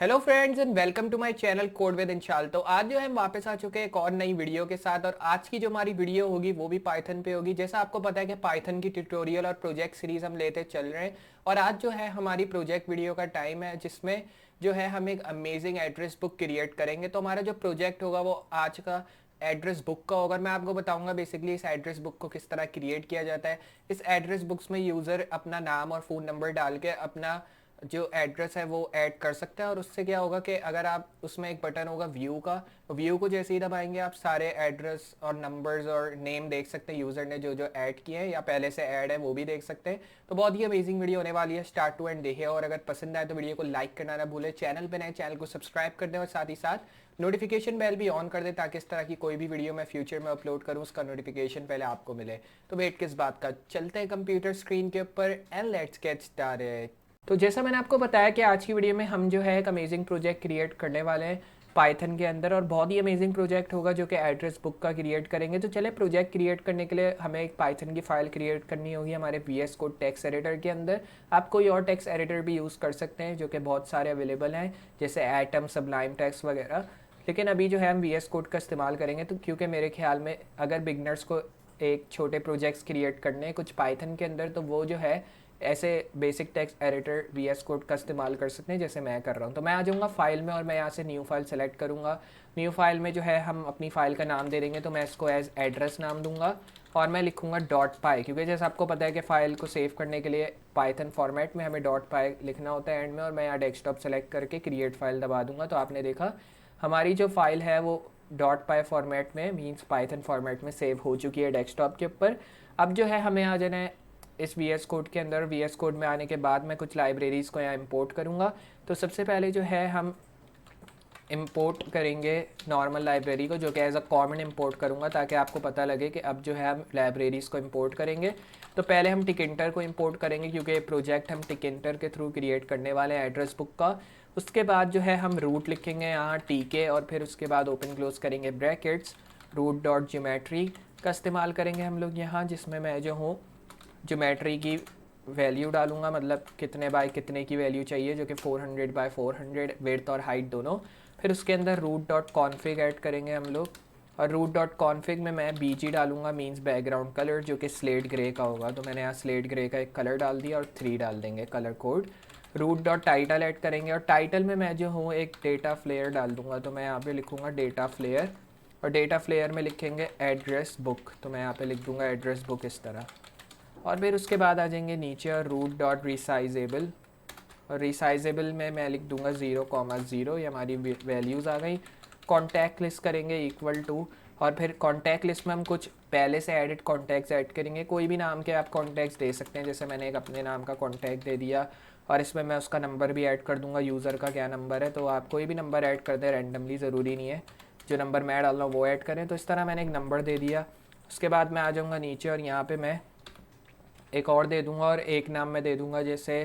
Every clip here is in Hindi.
Hello friends and welcome to my channel code with Inshal. तो आज जो है हम वापस आ चुके हैं एक और नई वीडियो के साथ। और आज की जो हमारी वीडियो होगी वो भी पाइथन पे होगी। जैसा आपको पता है कि पाइथन की ट्यूटोरियल और प्रोजेक्ट सीरीज हम लेते चल रहे हैं। और आज जो है हमारी प्रोजेक्ट वीडियो का टाइम है जिसमें जो है हम एक अमेजिंग एड्रेस बुक क्रिएट करेंगे। तो हमारा जो प्रोजेक्ट होगा वो आज का एड्रेस बुक का होगा। मैं आपको बताऊंगा बेसिकली इस एड्रेस बुक को किस तरह क्रिएट किया जाता है। इस एड्रेस बुक्स में यूज़र अपना नाम और फ़ोन नंबर डाल के अपना जो एड्रेस है वो ऐड कर सकते हैं। और उससे क्या होगा कि अगर आप उसमें एक बटन होगा व्यू को जैसे ही दबाएंगे आप सारे एड्रेस और नंबर्स और नेम देख सकते हैं यूज़र ने जो जो ऐड किए हैं या पहले से ऐड है वो भी देख सकते हैं। तो बहुत ही अमेजिंग वीडियो होने वाली है, स्टार्ट टू एंड देखिए। और अगर पसंद आए तो वीडियो को लाइक करना ना भूलें, चैनल पर नए चैनल को सब्सक्राइब कर दें और साथ ही साथ नोटिफिकेशन बेल भी ऑन कर दें ताकि इस तरह की कोई भी वीडियो मैं फ्यूचर में अपलोड करूं उसका नोटिफिकेशन पहले आपको मिले। तो वेट किस बात का, चलते हैं कंप्यूटर स्क्रीन के ऊपर एंड लेट्स गेट स्टार्टेड। तो जैसा मैंने आपको बताया कि आज की वीडियो में हम जो है एक अमेजिंग प्रोजेक्ट क्रिएट करने वाले हैं पाइथन के अंदर। और बहुत ही अमेजिंग प्रोजेक्ट होगा जो कि एड्रेस बुक का क्रिएट करेंगे। तो चले प्रोजेक्ट क्रिएट करने के लिए हमें एक पाइथन की फाइल क्रिएट करनी होगी हमारे VS कोड टेक्स्ट एडिटर के अंदर। आप कोई और टेक्स्ट एडिटर भी यूज़ कर सकते हैं जो कि बहुत सारे अवेलेबल हैं, जैसे एटम, सबलाइम टेक्स्ट वगैरह। लेकिन अभी जो है हम VS कोड का इस्तेमाल करेंगे। तो क्योंकि मेरे ख्याल में अगर बिगनर्स को एक छोटे प्रोजेक्ट्स क्रिएट करने हैं कुछ पाइथन के अंदर, तो वो जो है ऐसे basic text editor VS code का इस्तेमाल कर सकते हैं जैसे मैं कर रहा हूँ। तो मैं आ जाऊँगा फाइल में और मैं यहाँ से न्यू फाइल सेलेक्ट करूँगा। न्यू फाइल में जो है हम अपनी फ़ाइल का नाम दे देंगे। तो मैं इसको एज एड्रेस नाम दूंगा और मैं लिखूँगा डॉट पाई, क्योंकि जैसे आपको पता है कि फ़ाइल को सेव करने के लिए पाइथन फॉर्मेट में हमें डॉट पाई लिखना होता है एंड में। और मैं यहाँ डेस्कटॉप सेलेक्ट करके क्रिएट फाइल दबा दूंगा। तो आपने देखा हमारी जो फाइल है वो डॉट पाई फॉर्मेट में मीन्स पाइथन फॉर्मेट में सेव हो चुकी है डेस्कटॉप के ऊपर। अब जो है हमें आ जाना है इस VS कोड के अंदर। VS कोड में आने के बाद मैं कुछ लाइब्रेरीज़ को यहाँ इंपोर्ट करूँगा। तो सबसे पहले जो है हम इंपोर्ट करेंगे नॉर्मल लाइब्रेरी को, जो कि एज अ कॉमन इंपोर्ट करूँगा ताकि आपको पता लगे कि अब जो है हम लाइब्रेरीज़ को इंपोर्ट करेंगे। तो पहले हम टिकिंटर को इंपोर्ट करेंगे क्योंकि ये प्रोजेक्ट हम टिकिंटर के थ्रू क्रिएट करने वाले हैं एड्रेस बुक का। उसके बाद जो है हम रूट लिखेंगे यहाँ TK और फिर उसके बाद ओपन क्लोज करेंगे ब्रैकेट्स। रूट डॉट ज्योमेट्री का इस्तेमाल करेंगे हम लोग यहाँ, जिसमें मैं जो हूँ ज्योमेट्री की वैल्यू डालूंगा, मतलब कितने बाय कितने की वैल्यू चाहिए, जो कि 400 बाय 400 विड्थ और हाइट दोनों। फिर उसके अंदर रूट डॉट कॉन्फिग ऐड करेंगे हम लोग। और रूट डॉट कॉन्फिग में मैं BG डालूंगा मींस बैकग्राउंड कलर, जो कि स्लेट ग्रे का होगा। तो मैंने यहाँ स्लेट ग्रे का एक कलर डाल दिया और 3 डाल देंगे colour code. Root dot title add करेंगे और टाइटल में मैं जो हूँ एक डेटा फ्लेयर डाल दूँगा। तो मैं यहाँ पे लिखूँगा डेटा फ्लेयर और डेटा फ्लेयर में लिखेंगे एड्रेस बुक। तो मैं यहाँ पे लिख दूँगा एड्रेस बुक इस तरह। और फिर उसके बाद आ जाएंगे नीचे और रूट डॉट रिसाइजेबल। और रिसाइजेबल में मैं लिख दूंगा 0,0। ये हमारी वैल्यूज़ आ गई। कॉन्टैक्ट लिस्ट करेंगे इक्वल टू। और फिर कॉन्टैक्ट लिस्ट में हम कुछ पहले से एडिट कॉन्टैक्ट्स ऐड करेंगे। कोई भी नाम के आप कॉन्टैक्ट्स दे सकते हैं, जैसे मैंने एक अपने नाम का कॉन्टैक्ट दे दिया और इसमें मैं उसका नंबर भी ऐड कर दूंगा, यूज़र का क्या नंबर है। तो आप कोई भी नंबर ऐड कर दें रैंडमली, ज़रूरी नहीं है जो नंबर मैं डाल रहा हूँ वो ऐड करें। तो इस तरह मैंने एक नंबर दे दिया। उसके बाद मैं आ जाऊँगा नीचे और यहाँ पर मैं एक और दे दूंगा और एक नाम मैं दे दूंगा, जैसे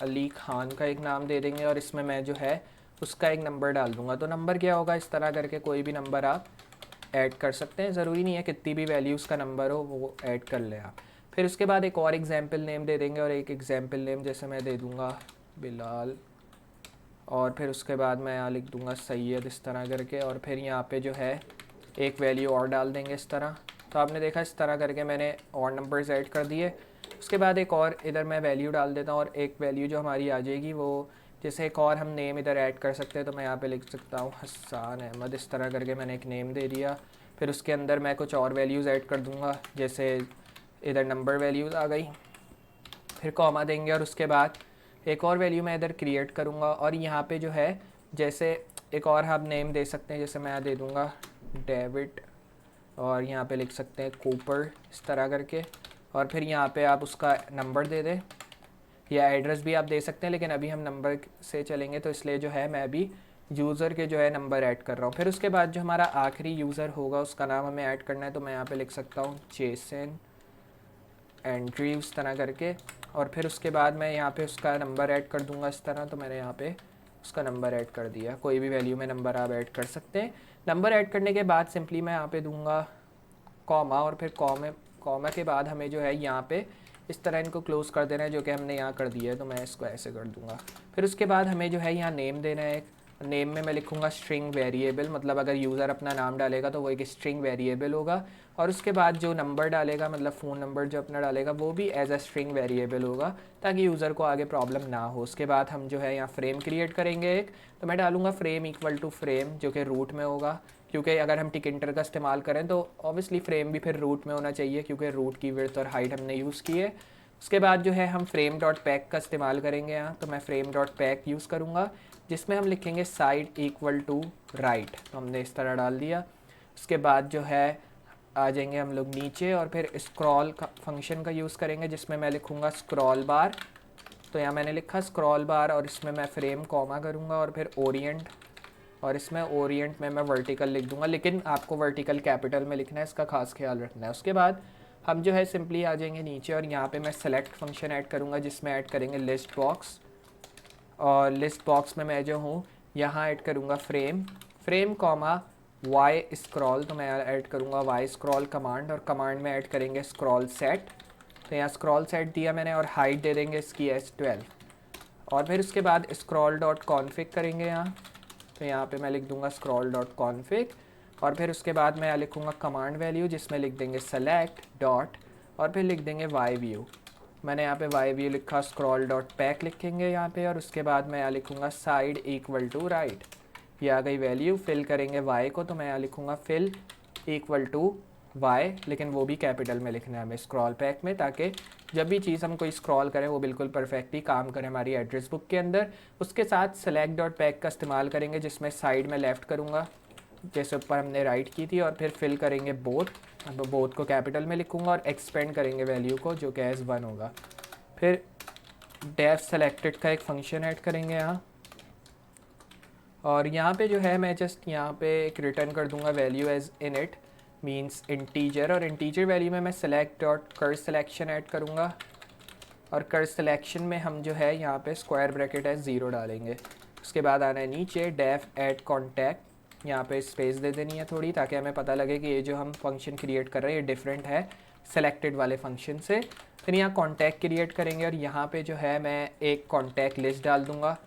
अली खान का एक नाम दे देंगे और इसमें मैं जो है उसका एक नंबर डाल दूंगा। तो नंबर क्या होगा, इस तरह करके कोई भी नंबर आप ऐड कर सकते हैं, ज़रूरी नहीं है कितनी भी वैल्यूज़ का नंबर हो वो ऐड कर लें आप। फिर उसके बाद एक और एग्जाम्पल नेम दे देंगे और एक एग्जाम्पल नेम जैसे मैं दे दूँगा बिलाल। और फिर उसके बाद मैं यहाँ लिख दूँगा सैयद इस तरह करके। और फिर यहाँ पे जो है एक वैल्यू और डाल देंगे इस तरह। तो आपने देखा इस तरह करके मैंने और नंबर्स ऐड कर दिए। उसके बाद एक और इधर मैं वैल्यू डाल देता हूँ और एक वैल्यू जो हमारी आ जाएगी वो, जैसे एक और हम नेम इधर ऐड कर सकते हैं। तो मैं यहाँ पे लिख सकता हूँ हसन अहमद, इस तरह करके मैंने एक नेम दे दिया। फिर उसके अंदर मैं कुछ और वैल्यूज़ ऐड कर दूँगा, जैसे इधर नंबर वैल्यूज़ आ गई। फिर कॉमा देंगे और उसके बाद एक और वैल्यू मैं इधर क्रिएट करूँगा। और यहाँ पे जो है जैसे एक और हम नेम दे सकते हैं, जैसे मैं दे दूँगा डेविड और यहाँ पे लिख सकते हैं कूपर इस तरह करके। और फिर यहाँ पे आप उसका नंबर दे दें या एड्रेस भी आप दे सकते हैं, लेकिन अभी हम नंबर से चलेंगे तो इसलिए जो है मैं अभी यूज़र के जो है नंबर ऐड कर रहा हूँ। फिर उसके बाद जो हमारा आखिरी यूज़र होगा उसका नाम हमें ऐड करना है। तो मैं यहाँ पे लिख सकता हूँ जेसन एंड्री इस तरह करके। और फिर उसके बाद मैं यहाँ पे उसका नंबर ऐड कर दूँगा इस तरह। तो मैंने यहाँ पे उसका नंबर ऐड कर दिया, कोई भी वैल्यू में नंबर आप ऐड कर सकते हैं। नंबर ऐड करने के बाद सिंपली मैं यहाँ पे दूंगा कॉमा और फिर कॉमा के बाद हमें जो है यहाँ पे इस तरह इनको क्लोज़ कर देना है, जो कि हमने यहाँ कर दिया है, तो मैं इसको ऐसे कर दूँगा। फिर उसके बाद हमें जो है यहाँ नेम देना है। नेम में मैं लिखूँगा स्ट्रिंग वेरिएबल, मतलब अगर यूज़र अपना नाम डालेगा तो वो एक स्ट्रिंग वेरिएबल होगा, और उसके बाद जो नंबर डालेगा, मतलब फ़ोन नंबर जो अपना डालेगा, वो भी एज अ स्ट्रिंग वेरिएबल होगा, ताकि यूज़र को आगे प्रॉब्लम ना हो। उसके बाद हम जो है यहाँ फ्रेम क्रिएट करेंगे एक, तो मैं डालूँगा फ्रेम इक्वल टू फ्रेम, जो कि रूट में होगा, क्योंकि अगर हम टिक-इंटर का इस्तेमाल करें तो ऑब्वियसली फ्रेम भी फिर रूट में होना चाहिए, क्योंकि रूट की विड्थ और हाइट हमने यूज़ की है। उसके बाद जो है हम फ्रेम डॉट पैक का इस्तेमाल करेंगे यहाँ, तो मैं फ्रेम डॉट पैक यूज़ करूँगा, जिसमें हम लिखेंगे साइड इक्वल टू राइट, तो हमने इस तरह डाल दिया। उसके बाद जो है आ जाएंगे हम लोग नीचे, और फिर स्क्रॉल का फंक्शन का यूज़ करेंगे, जिसमें मैं लिखूँगा स्क्रॉल बार, तो यहाँ मैंने लिखा स्क्रॉल बार, और इसमें मैं फ्रेम कॉमा करूँगा, और फिर ओरिएंट, और इसमें ओरिएंट में मैं वर्टिकल लिख दूँगा, लेकिन आपको वर्टिकल कैपिटल में लिखना है, इसका खास ख्याल रखना है। उसके बाद हम जो है सिंपली आ जाएंगे नीचे, और यहाँ पे मैं सेलेक्ट फंक्शन ऐड करूँगा, जिसमें ऐड करेंगे लिस्ट बॉक्स, और लिस्ट बॉक्स में मैं जो हूँ यहाँ ऐड करूँगा फ्रेम कॉमा वाई स्क्रॉल, तो मैं ऐड करूँगा वाई स्क्रॉल कमांड, और कमांड में ऐड करेंगे स्क्रॉल सेट, तो यहाँ स्क्रॉल सेट दिया मैंने, और हाइट दे देंगे इसकी S12, और फिर उसके बाद स्क्रॉल डॉट कॉन्फिग करेंगे यहाँ, तो यहाँ पे मैं लिख दूँगा स्क्रॉल डॉट कॉन्फिग, और फिर उसके बाद मैं यहाँ लिखूँगा कमांड वैल्यू, जिसमें लिख देंगे सेलेक्ट डॉट, और फिर लिख देंगे वाई व्यू, मैंने यहाँ पे वाई व्यू लिखा, स्क्रॉल डॉट पैक लिखेंगे यहाँ पे, और उसके बाद मैं यहाँ लिखूँगा साइड इक्वल टू राइट, ये आ गई वैल्यू। फिल करेंगे वाई को, तो मैं यहाँ लिखूँगा फिल इक्वल टू वाई, लेकिन वो भी कैपिटल में लिखना है हमें स्क्रॉल पैक में, ताकि जब भी चीज़ हम कोई स्क्रॉल करें वो बिल्कुल परफेक्टली काम करे हमारी एड्रेस बुक के अंदर। उसके साथ सेलेक्ट डॉट पैक का इस्तेमाल करेंगे, जिसमें साइड में लेफ़्ट करूँगा, जैसे ऊपर हमने राइट की थी, और फिर फिल करेंगे बोथ, अब बोथ को कैपिटल में लिखूँगा, और एक्सपेंड करेंगे वैल्यू को, जो कि एज 1 होगा। फिर डेफ सेलेक्टेड का एक फंक्शन ऐड करेंगे यहाँ, और यहाँ पे जो है मैं जस्ट यहाँ पे एक रिटर्न कर दूँगा value as in it means integer, और इंटीजर वैल्यू में मैं सेलेक्ट डॉट कर सिलेक्शन ऐड करूँगा, और कर सिलेक्शन में हम जो है यहाँ पे स्क्वायर ब्रैकेट एज 0 डालेंगे। उसके बाद आना है नीचे डेफ ऐड कॉन्टैक्ट, यहाँ पे स्पेस दे देनी है थोड़ी, ताकि हमें पता लगे कि ये जो हम फंक्शन क्रिएट कर रहे हैं ये डिफरेंट है सेलेक्टेड वाले फंक्शन से। फिर यहाँ कॉन्टैक्ट क्रिएट करेंगे, और यहाँ पे जो है मैं एक कॉन्टैक्ट लिस्ट डाल दूँगा,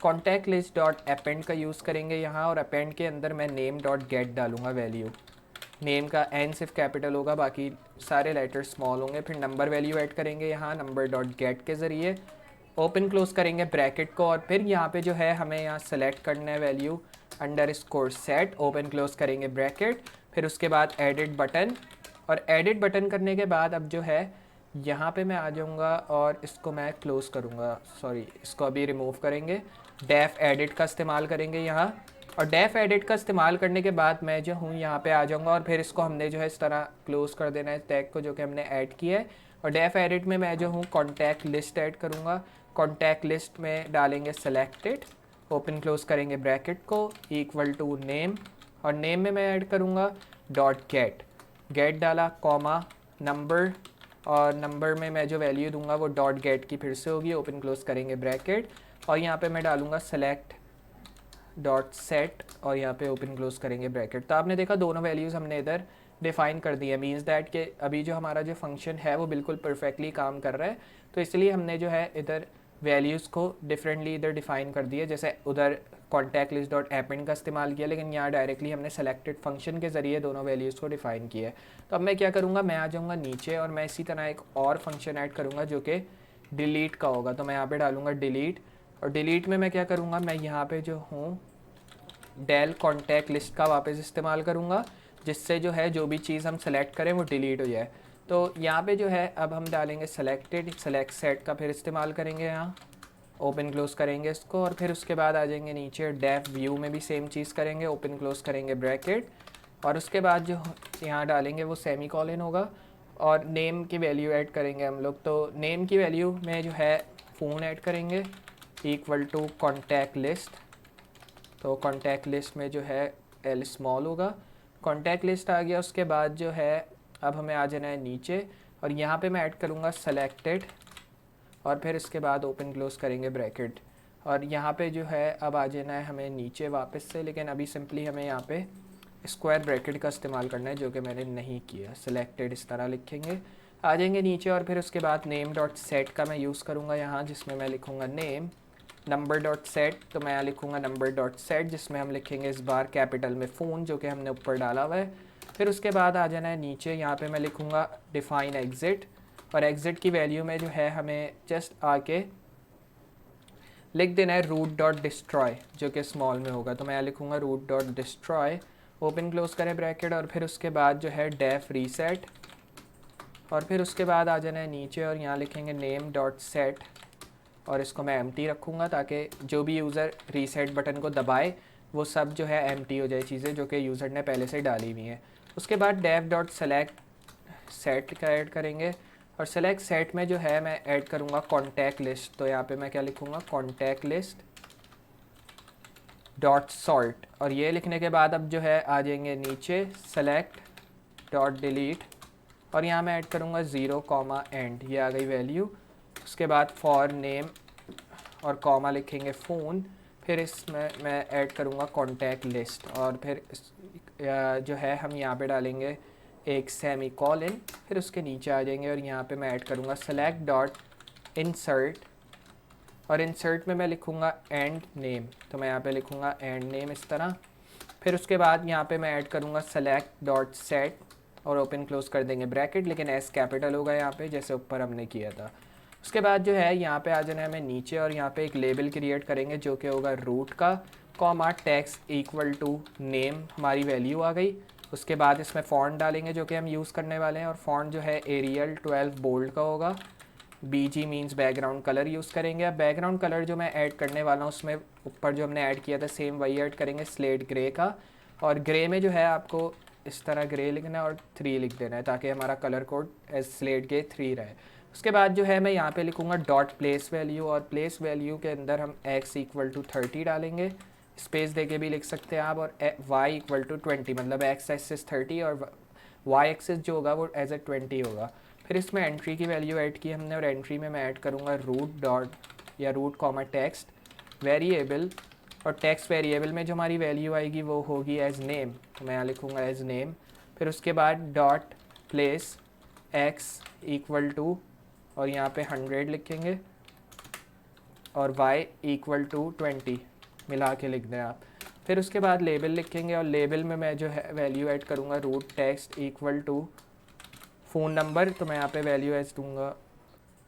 कॉन्टैक्ट लिस्ट डॉट अपेंड का यूज़ करेंगे यहाँ, और अपेंड के अंदर मैं नेम डॉट गेट डालूँगा वैल्यू, नेम का एन सिर्फ कैपिटल होगा, बाकी सारे लेटर्स स्मॉल होंगे। फिर नंबर वैल्यू ऐड करेंगे यहाँ नंबर डॉट गेट के ज़रिए, ओपन क्लोज करेंगे ब्रैकेट को, और फिर यहाँ पे जो है हमें यहाँ सेलेक्ट करना है value underscore set, open close करेंगे ब्रैकेट, फिर उसके बाद एडिट बटन, और एडिट बटन करने के बाद अब जो है यहाँ पे मैं आ जाऊँगा, और इसको मैं क्लोज़ करूँगा, सॉरी इसको अभी रिमूव करेंगे, डेफ एडिट का इस्तेमाल करेंगे यहाँ, और डेफ एडिट का इस्तेमाल करने के बाद मैं जो हूँ यहाँ पे आ जाऊँगा, और फिर इसको हमने जो है इस तरह क्लोज़ कर देना है टैग को, जो कि हमने ऐड किया है। और डेफ एडिट में मैं जो हूँ कॉन्टैक्ट लिस्ट ऐड करूँगा, कॉन्टैक्ट लिस्ट में डालेंगे सेलेक्टेड, ओपन क्लोज करेंगे ब्रैकेट को इक्वल टू नेम, और नेम में मैं ऐड करूँगा डॉट गेट डाला कॉमा नंबर, और नंबर में मैं जो वैल्यू दूंगा वो डॉट गेट की फिर से होगी, ओपन क्लोज करेंगे ब्रैकेट, और यहाँ पे मैं डालूँगा सेलेक्ट डॉट सेट, और यहाँ पे ओपन क्लोज करेंगे ब्रैकेट। तो आपने देखा दोनों वैल्यूज़ हमने इधर डिफ़ाइन कर दी है, मीन्स दैट कि अभी जो हमारा जो फंक्शन है वो बिल्कुल परफेक्टली काम कर रहा है, तो इसलिए हमने जो है इधर वैल्यूज़ को डिफरेंटली इधर डिफ़ाइन कर दिए, जैसे उधर कॉन्टैक्ट लिस्ट डॉट अपेंड का इस्तेमाल किया, लेकिन यहाँ डायरेक्टली हमने सेलेक्टेड फंक्शन के ज़रिए दोनों वैल्यूज़ को डिफ़ाइन किया है। तो अब मैं क्या करूँगा, मैं आ जाऊँगा नीचे, और मैं इसी तरह एक और फंक्शन ऐड करूँगा जो कि डिलीट का होगा, तो मैं यहाँ पर डालूँगा डिलीट, और डिलीट में मैं क्या करूँगा, मैं यहाँ पर जो हूँ डेल कॉन्टैक्ट लिस्ट का वापस इस्तेमाल करूँगा, जिससे जो है जो भी चीज़ हम सेलेक्ट करें वो डिलीट हो जाए। तो यहाँ पे जो है अब हम डालेंगे सेलेक्टेड, सेलेक्ट सेट का फिर इस्तेमाल करेंगे, यहाँ ओपन क्लोज करेंगे इसको, और फिर उसके बाद आ जाएंगे नीचे डेफ व्यू में भी सेम चीज़ करेंगे, ओपन क्लोज करेंगे ब्रैकेट, और उसके बाद जो यहाँ डालेंगे वो सेमी कॉलन होगा, और नेम की वैल्यू ऐड करेंगे हम लोग। तो नेम की वैल्यू में जो है फ़ोन ऐड करेंगे इक्वल टू कॉन्टैक्ट लिस्ट, तो कॉन्टैक्ट लिस्ट में जो है एल स्मॉल होगा, कॉन्टैक्ट लिस्ट आ गया। उसके बाद जो है अब हमें आ जाना है नीचे, और यहाँ पे मैं ऐड करूँगा सेलेक्टेड, और फिर इसके बाद ओपन क्लोज करेंगे ब्रैकेट, और यहाँ पे जो है अब आ जाना है हमें नीचे वापस से, लेकिन अभी सिंपली हमें यहाँ पे स्क्वायर ब्रैकेट का इस्तेमाल करना है, जो कि मैंने नहीं किया। सेलेक्टेड इस तरह लिखेंगे, आ जाएंगे नीचे और फिर उसके बाद नेम डॉट सेट का मैं यूज़ करूँगा यहाँ, जिसमें मैं लिखूँगा नेम नंबर डॉट सेट। तो मैं यहाँ लिखूँगा नंबर डॉट सेट, जिसमें हम लिखेंगे इस बार कैपिटल में फ़ोन, जो कि हमने ऊपर डाला हुआ है। फिर उसके बाद आ जाना है नीचे, यहाँ पे मैं लिखूँगा डिफ़ाइन एग्ज़िट, और एग्ज़िट की वैल्यू में जो है हमें जस्ट आके लिख देना है रूट डॉट डिस्ट्रॉय, जो कि स्मॉल में होगा। तो मैं यहाँ लिखूँगा root dot destroy, open close करें ब्रैकेट, और फिर उसके बाद जो है डेफ रीसेट, और फिर उसके बाद आ जाना है नीचे और यहाँ लिखेंगे नेम डॉट सेट, और इसको मैं एम्प्टी रखूँगा ताकि जो भी यूज़र रीसेट बटन को दबाए वो सब जो है एम्प्टी हो जाए चीज़ें जो कि यूज़र ने पहले से डाली हुई हैं। उसके बाद डेफ डॉट सेलेक्ट सेट का ऐड करेंगे, और सेलेक्ट सेट में जो है मैं ऐड करूँगा कॉन्टैक्ट लिस्ट। तो यहाँ पे मैं क्या लिखूँगा कॉन्टैक्ट लिस्ट डॉट सॉर्ट, और ये लिखने के बाद अब जो है आ जाएंगे नीचे सेलेक्ट डॉट डिलीट, और यहाँ मैं ऐड करूँगा 0, एंड, ये आ गई वैल्यू। उसके बाद फॉर नेम और कॉमा लिखेंगे फ़ोन, फिर इसमें मैं ऐड करूँगा कॉन्टैक्ट लिस्ट, और फिर जो है हम यहाँ पे डालेंगे एक सेमी कॉलन, फिर उसके नीचे आ जाएंगे और यहाँ पे मैं ऐड करूँगा सेलेक्ट डॉट इंसर्ट, और इंसर्ट में मैं लिखूँगा एंड नेम। तो मैं यहाँ पे लिखूँगा एंड नेम इस तरह। फिर उसके बाद यहाँ पे मैं ऐड करूँगा सेलेक्ट डॉट सेट, और ओपन क्लोज कर देंगे ब्रैकेट, लेकिन एस कैपिटल होगा यहाँ पे जैसे ऊपर हमने किया था। उसके बाद जो है यहाँ पे आ जाना है हमें नीचे, और यहाँ पे एक लेबल क्रिएट करेंगे जो कि होगा रूट का, comma text equal to name, हमारी वैल्यू आ गई। उसके बाद इसमें फ़ॉन्ट डालेंगे जो कि हम यूज़ करने वाले हैं, और फ़ॉन्ट जो है एरियल 12 बोल्ड का होगा। BG means background colour use करेंगे। अब बैकग्राउंड कलर जो मैं ऐड करने वाला हूँ उसमें ऊपर जो हमने ऐड किया था सेम वही ऐड करेंगे, स्लेट ग्रे का, और ग्रे में जो है आपको इस तरह ग्रे लिखना है और 3 लिख देना है ताकि हमारा colour code as slate grey 3 रहे। उसके बाद जो है मैं यहाँ पे लिखूँगा डॉट प्लेस वैल्यू, और प्लेस वैल्यू के अंदर हम x इक्वल टू 30 डालेंगे, स्पेस देके भी लिख सकते हैं आप, और y इक्वल टू 20, मतलब x एक्सिस 30 और y एक्सिस जो होगा वो एज ए 20 होगा। फिर इसमें एंट्री की वैल्यू ऐड की हमने, और एंट्री में मैं ऐड करूँगा रूट डॉट या रूट कॉमा टेक्स्ट वेरिएबल, और टेक्स्ट वेरिएबल में जो हमारी वैल्यू आएगी वो होगी एज नेम। तो मैं यहाँ लिखूँगा एज नेम। फिर उसके बाद dot place x equal to, और यहाँ पे 100 लिखेंगे, और y इक्वल टू 20 मिला के लिख दें आप। फिर उसके बाद लेबल लिखेंगे, और लेबल में मैं जो है वैल्यू ऐड करूँगा root text equal to phone number. तो मैं यहाँ पे वैल्यू ऐड दूँगा।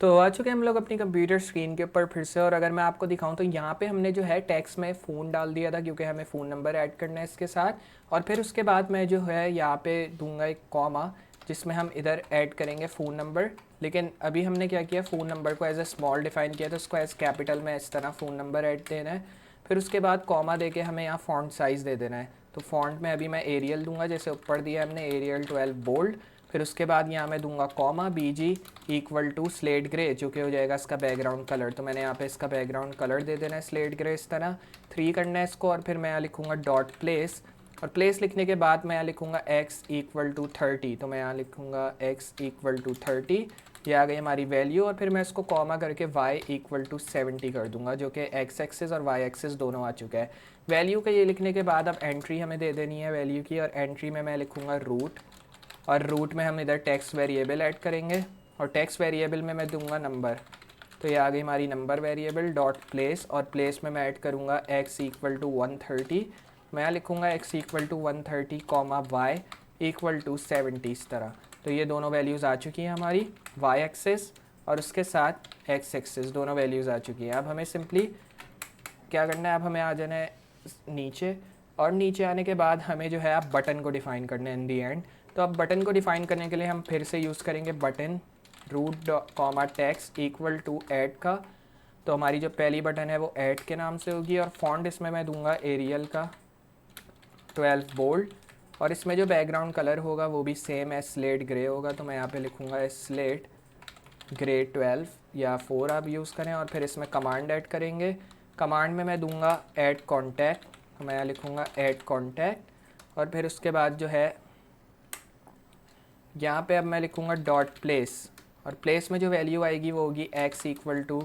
तो आ चुके हम लोग अपनी कंप्यूटर स्क्रीन के ऊपर फिर से, और अगर मैं आपको दिखाऊं तो यहाँ पे हमने जो है टेक्स्ट में फ़ोन डाल दिया था क्योंकि हमें फ़ोन नंबर ऐड करना है इसके साथ। और फिर उसके बाद मैं जो है यहाँ पे दूंगा एक कॉमा जिसमें हम इधर ऐड करेंगे फ़ोन नंबर, लेकिन अभी हमने क्या किया फ़ोन नंबर को एज ए स्मॉल डिफ़ाइन किया था, उसको एज कैपिटल में इस तरह फ़ोन नंबर ऐड देना है। फिर उसके बाद कॉमा दे के हमें यहाँ फ़ॉन्ट साइज़ दे देना है। तो फ़ॉन्ट में अभी मैं एरियल दूंगा, जैसे ऊपर दिया हमने एरियल 12 बोल्ड। फिर उसके बाद यहाँ मैं दूंगा comma BG equal to slate grey, जो कि हो जाएगा इसका बैकग्राउंड कलर। तो मैंने यहाँ पे इसका बैकग्राउंड कलर दे देना है स्लेट ग्रे इस तरह, 3 करना है इसको। और फिर मैं यहाँ लिखूँगा डॉट प्लेस, और प्लेस लिखने के बाद मैं यहाँ लिखूँगा x इक्वल टू 30। तो मैं यहाँ लिखूँगा x इक्वल टू 30, ये आ गई हमारी वैल्यू। और फिर मैं इसको कॉमा करके y इक्वल टू 70 कर दूंगा, जो कि x एक्सिस और y एक्सिस दोनों आ चुका है। वैल्यू का ये लिखने के बाद अब एंट्री हमें दे देनी है वैल्यू की, और एंट्री में मैं लिखूँगा रूट, और रूट में हम इधर टेक्स्ट वेरिएबल ऐड करेंगे, और टेक्स्ट वेरिएबल में मैं दूंगा नंबर। तो ये आ गई हमारी नंबर वेरिएबल डॉट प्लेस, और प्लेस में मैं ऐड करूँगा x इक्वल टू 130। मैं यहाँ लिखूँगा x equal to 130 comma y equal to 70 इस तरह। तो ये दोनों वैल्यूज़ आ चुकी हैं हमारी, y एक्सिस और उसके साथ x एक्सिस दोनों वैल्यूज़ आ चुकी हैं। अब हमें सिंपली क्या करना है, अब हमें आ जाना है नीचे, और नीचे आने के बाद हमें जो है आप बटन को डिफ़ाइन करना है इन दी एंड। तो अब बटन को डिफ़ाइन करने के लिए हम फिर से यूज़ करेंगे button root comma text equal to add का। तो हमारी जो पहली बटन है वो ऐड के नाम से होगी, और फॉन्ट इसमें मैं दूंगा एरियल का 12 बोल्ड, और इसमें जो बैकग्राउंड कलर होगा वो भी सेम है स्लेट ग्रे होगा। तो मैं यहाँ पे लिखूँगा स्लेट ग्रे 12 या 4 आप यूज़ करें। और फिर इसमें कमांड ऐड करेंगे, कमांड में मैं दूंगा ऐड कॉन्टैक्ट। तो मैं यहाँ लिखूँगा ऐड कॉन्टैक्ट, और फिर उसके बाद जो है यहाँ पे अब मैं लिखूँगा डॉट प्लेस, और प्लेस में जो वैल्यू आएगी वो होगी x इक्वल टू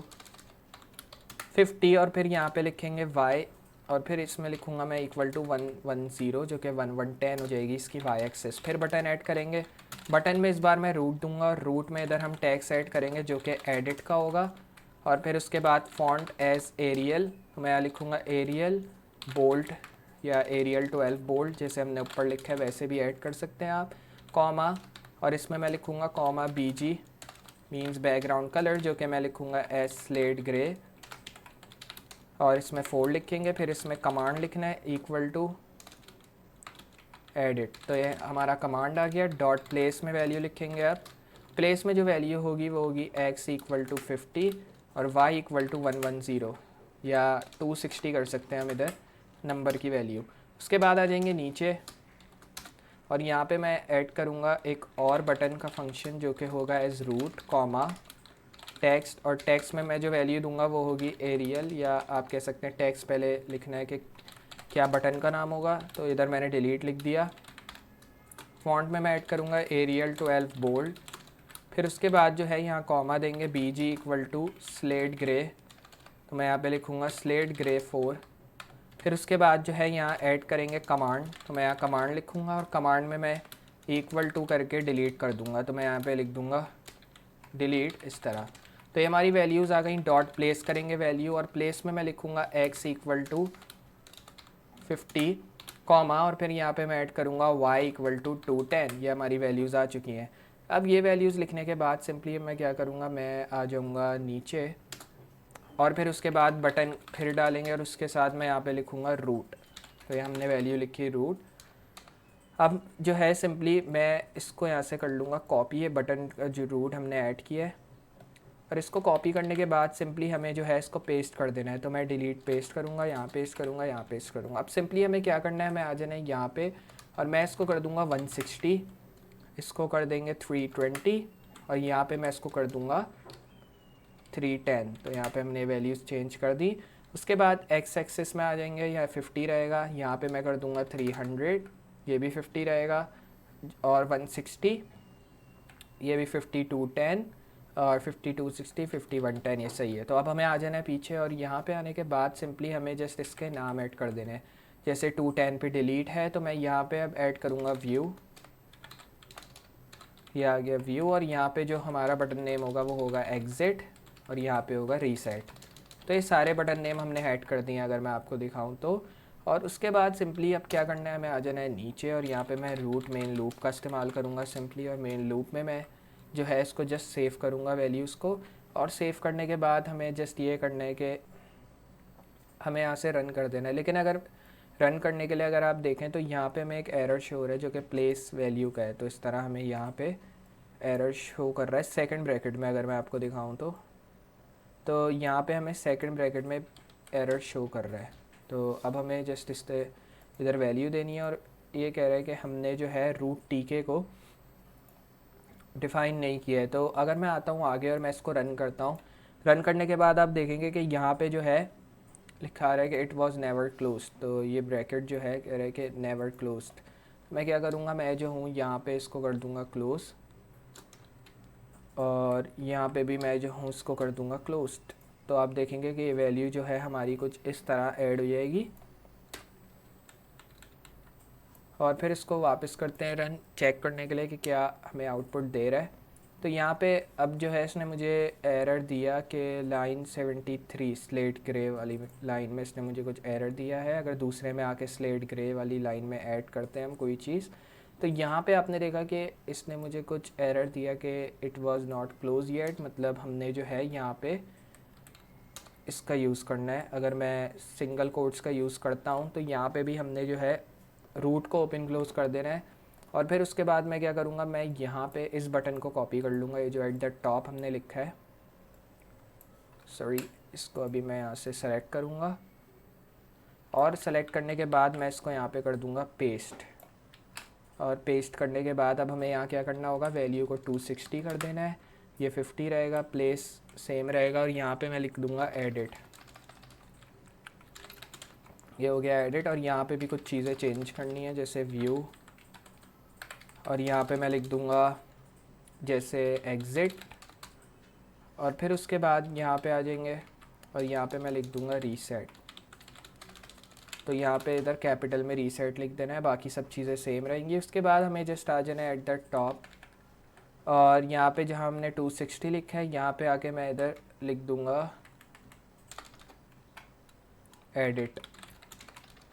50, और फिर यहाँ पे लिखेंगे y, और फिर इसमें लिखूँगा मैं इक्वल टू 110 जो कि 1110 हो जाएगी इसकी वाई एक्सेस। फिर बटन ऐड करेंगे, बटन में इस बार मैं रूट दूंगा और रूट में इधर हम टैक्स ऐड करेंगे जो कि एडिट का होगा। और फिर उसके बाद फॉन्ट एज एरियल, तो मैं यहाँ लिखूँगा एरियल बोल्ड या एरियल 12 बोल्ड, जैसे हमने ऊपर लिखा है वैसे भी ऐड कर सकते हैं आप, कॉमा, और इसमें मैं लिखूँगा comma BG means background colour जो कि मैं लिखूँगा एज स्लेट ग्रे, और इसमें 4 लिखेंगे। फिर इसमें कमांड लिखना है इक्वल टू एडिट, तो ये हमारा कमांड आ गया। डॉट प्लेस में वैल्यू लिखेंगे आप, प्लेस में जो वैल्यू होगी वो होगी x इक्वल टू 50 और y इक्वल टू 110 या 260 कर सकते हैं हम इधर नंबर की वैल्यू। उसके बाद आ जाएंगे नीचे और यहाँ पे मैं ऐड करूँगा एक और बटन का फंक्शन जो कि होगा एज रूट कॉमा टेक्स्ट, और टेक्स्ट में मैं जो वैल्यू दूंगा वो होगी एरियल, या आप कह सकते हैं टेक्स्ट पहले लिखना है कि क्या बटन का नाम होगा, तो इधर मैंने डिलीट लिख दिया। फॉन्ट में मैं ऐड करूँगा एरियल 12 बोल्ड। फिर उसके बाद जो है यहाँ कॉमा देंगे BG equal to slate grey, तो मैं यहाँ पे लिखूँगा स्लेट ग्रे 4। फिर उसके बाद जो है यहाँ ऐड करेंगे कमांड, तो मैं यहाँ कमांड लिखूँगा और कमांड में मैं इक्वल टू करके डिलीट कर दूँगा, तो मैं यहाँ पे लिख दूँगा डिलीट इस तरह। तो ये हमारी वैल्यूज़ आ गई। डॉट प्लेस करेंगे वैल्यू और प्लेस में मैं लिखूँगा x इक्वल टू 50 कॉमा, और फिर यहाँ पे मैं ऐड करूँगा y इक्वल टू 210। ये हमारी वैल्यूज़ आ चुकी हैं। अब ये वैल्यूज़ लिखने के बाद सिंपली मैं क्या करूँगा, मैं आ जाऊँगा नीचे और फिर उसके बाद बटन फिर डालेंगे और उसके साथ मैं यहाँ पे लिखूँगा रूट, तो ये हमने वैल्यू लिखी रूट। अब जो है सिंपली मैं इसको यहाँ से कर लूँगा कॉपी, ये बटन का जो रूट हमने ऐड किया है, और इसको कॉपी करने के बाद सिंपली हमें जो है इसको पेस्ट कर देना है। तो मैं डिलीट पेस्ट करूँगा, यहाँ पेस्ट करूँगा, यहाँ पेस्ट करूँगा। अब सिंपली हमें क्या करना है, मैं आ जाना है यहाँ पे और मैं इसको कर दूँगा 160, इसको कर देंगे 320 और यहाँ पे मैं इसको कर दूँगा 310। तो यहाँ पे हमने वैल्यूज़ चेंज कर दी। उसके बाद एक्स एक्सिस में आ जाएंगे, यहाँ 50 रहेगा, यहाँ पे मैं कर दूँगा 300, ये भी 50 रहेगा, और 160 ये भी 5210 और 5260 5110, ये सही है। तो अब हमें आ जाना है पीछे और यहाँ पे आने के बाद सिंपली हमें जस्ट इसके नाम ऐड कर देने हैं। जैसे 210 पे डिलीट है तो मैं यहाँ पे अब ऐड करूँगा व्यू, ये आ गया व्यू, और यहाँ पे जो हमारा बटन नेम होगा वो होगा एग्जिट और यहाँ पे होगा रीसेट। तो ये सारे बटन नेम हमने ऐड कर दिए अगर मैं आपको दिखाऊँ तो। और उसके बाद सिंपली अब क्या करना है, हमें आ जाना है नीचे और यहाँ पे मैं रूट मेन लूप का इस्तेमाल करूँगा सिंपली, और मेन लूप में मैं जो है इसको जस्ट सेव करूँगा वैल्यूज़ को, और सेव करने के बाद हमें जस्ट ये करना है कि हमें यहाँ से रन कर देना है। लेकिन अगर रन करने के लिए अगर आप देखें तो यहाँ पे हमें एक एरर शो हो रहा है जो कि प्लेस वैल्यू का है। तो इस तरह हमें यहाँ पे एरर शो कर रहा है सेकंड ब्रैकेट में, अगर मैं आपको दिखाऊँ तो यहाँ पे हमें सेकंड ब्रैकेट में एरर शो कर रहा है। तो अब हमें जस्ट इधर वैल्यू देनी है, और ये कह रहा है कि हमने जो है रूट टीके को डिफ़ाइन नहीं किया है। तो अगर मैं आता हूँ आगे और मैं इसको रन करता हूँ, रन करने के बाद आप देखेंगे कि यहाँ पे जो है लिखा आ रहा है कि इट वाज नेवर क्लोज्ड। तो ये ब्रैकेट जो है कह रहा है कि नेवर क्लोज्ड। मैं क्या करूँगा, मैं जो हूँ यहाँ पे इसको कर दूँगा क्लोज, और यहाँ पे भी मैं जो हूँ इसको कर दूँगा क्लोज्ड। तो आप देखेंगे कि ये वैल्यू जो है हमारी कुछ इस तरह ऐड हो जाएगी। और फिर इसको वापस करते हैं रन, चेक करने के लिए कि क्या हमें आउटपुट दे रहा है। तो यहाँ पे अब जो है इसने मुझे एरर दिया कि लाइन 73 स्लेट ग्रे वाली लाइन में इसने मुझे कुछ एरर दिया है। अगर दूसरे में आके स्लेट ग्रे वाली लाइन में ऐड करते हैं हम कोई चीज़, तो यहाँ पे आपने देखा कि इसने मुझे कुछ एरर दिया कि it was not close yet, मतलब हमने जो है यहाँ पे इसका यूज़ करना है। अगर मैं सिंगल कोट्स का यूज़ करता हूँ तो यहाँ पे भी हमने जो है रूट को ओपन क्लोज कर देना है। और फिर उसके बाद मैं क्या करूँगा, मैं यहाँ पे इस बटन को कॉपी कर लूँगा, ये जो एट द टॉप हमने लिखा है, सॉरी, इसको अभी मैं यहाँ से सेलेक्ट करूँगा, और सेलेक्ट करने के बाद मैं इसको यहाँ पे कर दूँगा पेस्ट। और पेस्ट करने के बाद अब हमें यहाँ क्या करना होगा, वैल्यू को 260 कर देना है, ये 50 रहेगा, प्लेस सेम रहेगा, और यहाँ पे मैं लिख दूँगा एडिट। ये हो गया एडिट, और यहाँ पे भी कुछ चीज़ें चेंज करनी है जैसे व्यू, और यहाँ पे मैं लिख दूँगा जैसे एग्ज़िट, और फिर उसके बाद यहाँ पे आ जाएंगे और यहाँ पे मैं लिख दूँगा रीसेट। तो यहाँ पे इधर कैपिटल में रीसेट लिख देना है, बाकी सब चीज़ें सेम रहेंगी। उसके बाद हमें जस्ट आ जाना है एट द टॉप, और यहाँ पे जहाँ हमने 260 लिखा है यहाँ पे आके मैं इधर लिख दूँगा एडिट,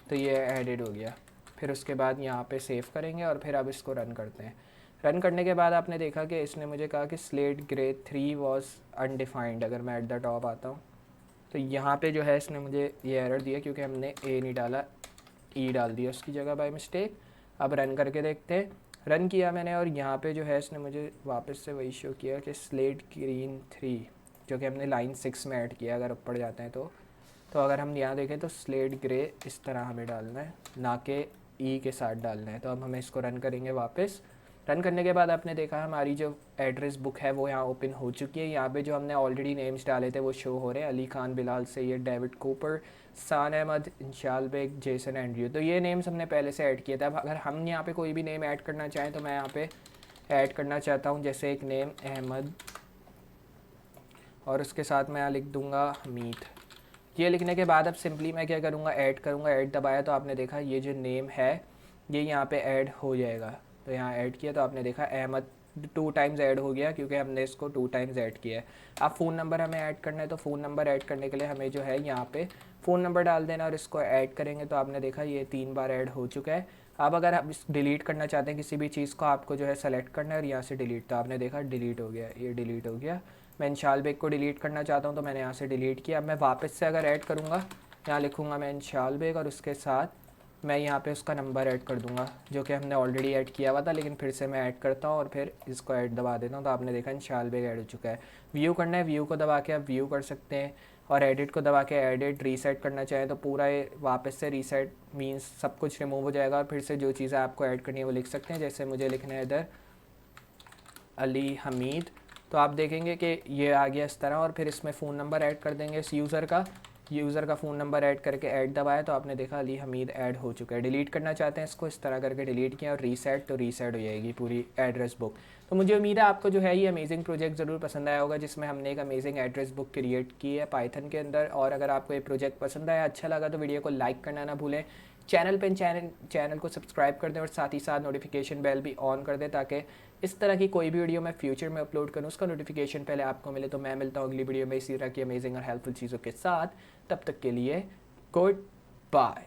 तो ये एडिट हो गया। फिर उसके बाद यहाँ पे सेव करेंगे और फिर अब इसको रन करते हैं। रन करने के बाद आपने देखा कि इसने मुझे कहा कि स्लेट ग्रे 3 वॉज अनडिफाइंड। अगर मैं एट द टॉप आता हूँ तो यहाँ पे जो है इसने मुझे ये एरर दिया क्योंकि हमने ए नहीं डाला, ई डाल दिया उसकी जगह बाय मिस्टेक। अब रन करके देखते हैं। रन किया मैंने और यहाँ पे जो है इसने मुझे वापस से वही शो किया कि स्लेट ग्रीन 3, जो कि हमने लाइन 6 में ऐड किया। अगर ऊपर जाते हैं तो अगर हम यहाँ देखें तो स्लेट ग्रे इस तरह हमें डालना है, ना कि ई के साथ डालना है। तो अब हमें इसको रन करेंगे वापस। रन करने के बाद आपने देखा हमारी जो एड्रेस बुक है वो यहाँ ओपन हो चुकी है। यहाँ पे जो हमने ऑलरेडी नेम्स डाले थे वो शो हो रहे हैं, अली खान, बिलाल सैयद, डेविड कूपर, सान अहमद, इंशाल बेग, जेसन एंड्रयू। तो ये नेम्स हमने पहले से ऐड किए थे। अब अगर हम यहाँ पे कोई भी नेम ऐड करना चाहें तो मैं यहाँ पे ऐड करना चाहता हूँ, जैसे एक नेम अहमद, और उसके साथ मैं यहाँ लिख दूँगा हमीद। ये लिखने के बाद अब सिंपली मैं क्या करूँगा, ऐड करूँगा। ऐड दबाया तो आपने देखा ये जो नेम है ये यहाँ पे ऐड हो जाएगा। तो यहाँ ऐड किया तो आपने देखा अहमद 2 टाइम्स ऐड हो गया क्योंकि हमने इसको 2 टाइम्स ऐड किया है। अब फ़ोन नंबर हमें ऐड करना है, तो फ़ोन नंबर ऐड करने के लिए हमें जो है यहाँ पे फ़ोन नंबर डाल देना और इसको ऐड करेंगे। तो आपने देखा ये 3 बार ऐड हो चुका है। अब अगर आप इस डिलीट करना चाहते हैं किसी भी चीज़ को, आपको जो है सेलेक्ट करना है और यहाँ से डिलीट, तो आपने देखा डिलीट हो गया, ये डिलीट हो गया। मैं इंशाल बेग को डिलीट करना चाहता हूँ तो मैंने यहाँ से डिलीट किया। अब मैं वापस से अगर ऐड करूँगा, यहाँ लिखूँगा मैं इंशाल बेग और उसके साथ मैं यहाँ पे उसका नंबर ऐड कर दूँगा जो कि हमने ऑलरेडी ऐड किया हुआ था, लेकिन फिर से मैं ऐड करता हूँ और फिर इसको ऐड दबा देता हूँ। तो आपने देखा इंशाल बेग ऐड हो चुका है। व्यू करना है, व्यू को दबा के आप व्यू कर सकते हैं, और एडिट को दबा के एडिट। रीसेट करना चाहें तो पूरा वापस से रीसेट मीन्स सब कुछ रिमूव हो जाएगा और फिर से जो चीज़ें आपको ऐड करनी है वो लिख सकते हैं। जैसे मुझे लिखना है इधर अली हमीद, तो आप देखेंगे कि ये आ गया इस तरह। और फिर इसमें फ़ोन नंबर ऐड कर देंगे इस यूज़र का फ़ोन नंबर ऐड करके ऐड दबाया तो आपने देखा अली हमीद ऐड हो चुका है। डिलीट करना चाहते हैं इसको, इस तरह करके डिलीट किया और रीसेट, तो रीसेट हो जाएगी पूरी एड्रेस बुक। तो मुझे उम्मीद है आपको जो है ये अमेजिंग प्रोजेक्ट ज़रूर पसंद आया होगा, जिसमें हमने एक अमेजिंग एड्रेस बुक क्रिएट की है पाइथन के अंदर। और अगर आपको ये प्रोजेक्ट पसंद आया, अच्छा लगा, तो वीडियो को लाइक करना ना भूलें। चैनल को सब्सक्राइब कर दें और साथ ही साथ नोटिफिकेशन बेल भी ऑन कर दें, ताकि इस तरह की कोई भी वीडियो मैं फ्यूचर में अपलोड करूँ उसका नोटिफिकेशन पहले आपको मिले। तो मैं मिलता हूँ अगली वीडियो में इसी तरह की अमेजिंग और हेल्पफुल चीज़ों के साथ। तब तक के लिए गुड बाय।